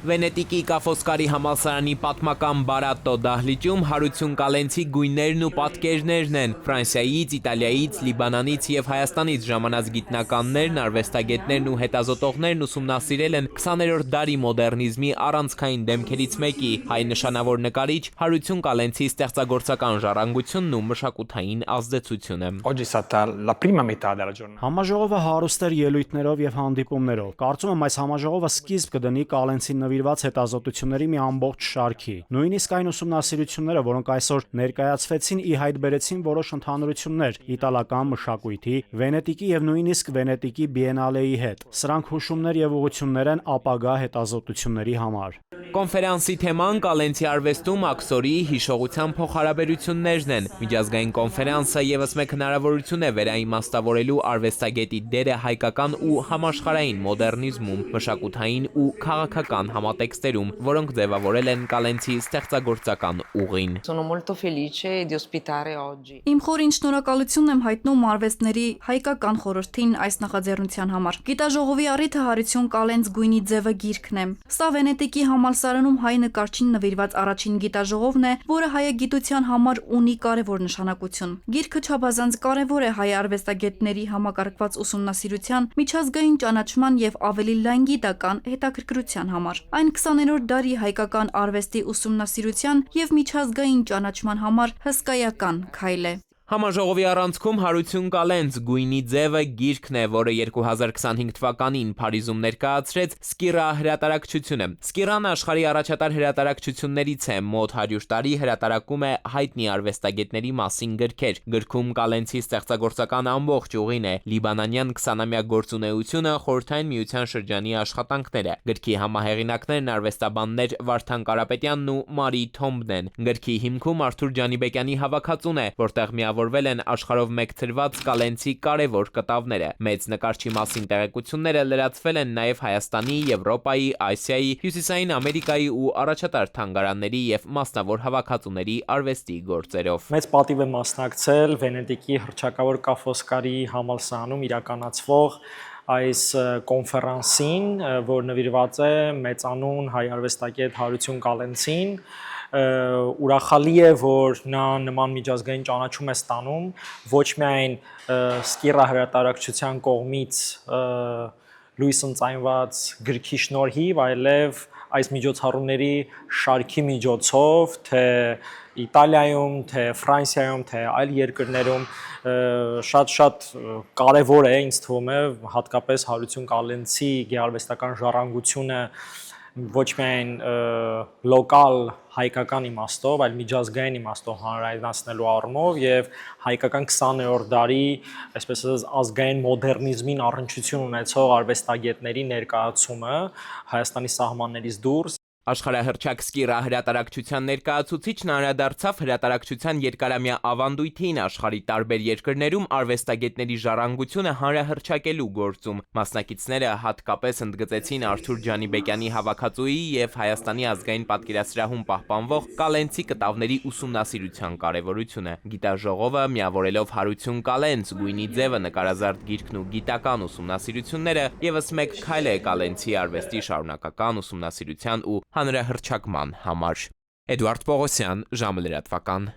Վենետիկի Կաֆոսկարի համալսարանի պատմական Բարատտո դահլիճում Հարություն Կալենցի գույներն ու պատկերներն են։ Ֆրանսիայից, Իտալիայից, Լիբանանից և Հայաստանից ժամանած գիտնականներն, արվեստագետներն ու հետազոտողներն ուսումնասիրել են 20-րդ դարի մոդեռնիզմի առանցքային դեմքերից մեկի հայ նշանավոր նկարիչ Հարություն Կալենցի ստեղծագործական ժառանգությունն ու մշակութային ազդեցությունը։ Համաժողովը հարուստ էր ելույթներով և հանդիպումներով։ Կարծում եմ այս համաժողովը սկիզբ կդնի Կալենցին նվիրված հետազոտությունների մի ամբողջ շարքի։ Նույնիսկ այն ուսումնասիրությունները, որոնք այսօր ներկայացվեցին, ի հայտ բերեցին որոշ ընդհանրություններ իտալական մշակույթի, Վենետիկի և նույնիսկ Վենետիկի Բիենալեի հետ։ Սրանք հուշումներ և ուղղություններ են ապագա հետազոտությունների համար։ Կոնֆերանսի թեման Կալենցի արվեստում աքսորի, հիշողության փոխհարաբերություններն են։ Միջազգային կոնֆերանսը ևս մեկ հնարավորություն է վերաիմաստավորելու արվեստագետի դերը հայկական ու համաշխարհային մոդեռնիզմում, մշակութային ու քաղաքական համատեքստերում, որոնք ձևավորել են Կալենցի ստեղծագործական ուղին։ Իմ խորին շնորհակալությունն եմ հայտնում արվեստների հայկական խորհրդին այս նախաձեռնության համար։ Գիտաժողովի առիթը Հարություն Կալենց գույնի ձևը գիրքն է։ Սա Վենետիկի համալսարանում հայ նկարչին նվիրված առաջին գիտաժողովն է, որը հայագիտության համար ունի կարևոր նշանակություն։ Գիրքը չափազանց կարևոր է հայ արվեստագետների համակարգված ուսումնասիրության, միջազգային ճանաչման և ավելի լայն գիտական հետաքրքրության համար։ Այն 20-րդ դարի հայկական արվեստի ուսումնասիրության և միջազգային ճանաչման համար հսկայական քայլ է։ Համաժողովի առանցքում Հարություն Կալենց գույնի ձևը գիրքն է, որը 2025 թվականին Փարիզում ներկայացրեց Սկիռա հրատարակչությունը։ Սկիռան աշխարհի առաջատար հրատարակչություններից է, մոտ 100 տարի հրատարակում է հայտնի արվեստագետների մասին գրքեր։ Գրքում Կալենցի ստեղծագործական ամբողջ ուղին է լիբանանյան 20-ամյա գործունեությունը, Խորհրդային Միության շրջանի աշխատանքները։ Գրքի համահեղինակներն արվեստաբաններ Վարդան Կարապետյանն ու Մարի Թոմբն են։ Գրքի հիմքում Արթուր Ջանիբեկյանի հավաքածուն է, որտեղ միավորվել են աշխարհով մեկ ցրված Կալենցի կարևոր կտավները։ Մեծ նկարչի մասին տեղեկությունները լրացվել են նաև Հայաստանի, Եվրոպայի, Ասիայի, Հյուսիսային Ամերիկայի ու առաջատար թանգարանների և մասնավոր հավաքածուների արվեստի գործերով։ Մեծ պատիվ է մասնակցել Վենետիկի հռչակավոր Կաֆոսկարի համալսարանում իրականացվող այս կոնֆերանսին, որ նվիրված է մեծանուն հայ արվեստագետ Հարություն Կալենցին։ Ուրախալի է, որ նա նման միջազգային ճանաչում է ստանում ոչ միայն Սկիռա հրատարակչության կողմից լույս ընծայնված գրքի շնորհիվ, այլև այս միջոցառումների շարքի միջոցով, թե Իտալիայում, թե Ֆրանսիայում, թե այլ երկրներում շատ կարևոր է, ինձ թվում է, հատկապես Հարություն Կալենցի գեղարվեստական ժառանգությունը ոչ միայն լոկալ հայկական իմաստով, այլ միջազգային իմաստով հանրայնացնելու առումով եւ հայկական 20-րդ դարի, այսպես ասած, ազգային մոդեռնիզմին առնչություն ունեցող արվեստագետների ներկայացումը Հայաստանի սահմաններից դուրս։ Աշխարհահռչակ Սկիռա հրատարակչության ներկայացուցիչն անդրադարձավ հրատարակչության երկարամյա ավանդույթին աշխարհի տարբեր երկրներում արվեստագետների ժառանգությունը հանրահռչակելու գործում։ Մասնակիցները հատկապես ընդգծեցին Արթուր Ջանիբեկյանի հավաքածուի և Հայաստանի ազգային պատկերասրահում պահպանվող Կալենցի կտավների ուսումնասիրության կարևորությունը։ Գիտաժողովը, միավորելով Հարություն Կալենց գույնի ձևը, նկարազարդ գիրքն ու գիտական ուսումնասիրությունները, ևս մեկ քայլ է Կալենցի արվեստի շարունակական ուսումնասիրության ու հանրահռչակման համար։ Էդուարդ Պողոսյան, ժամը լրատվական։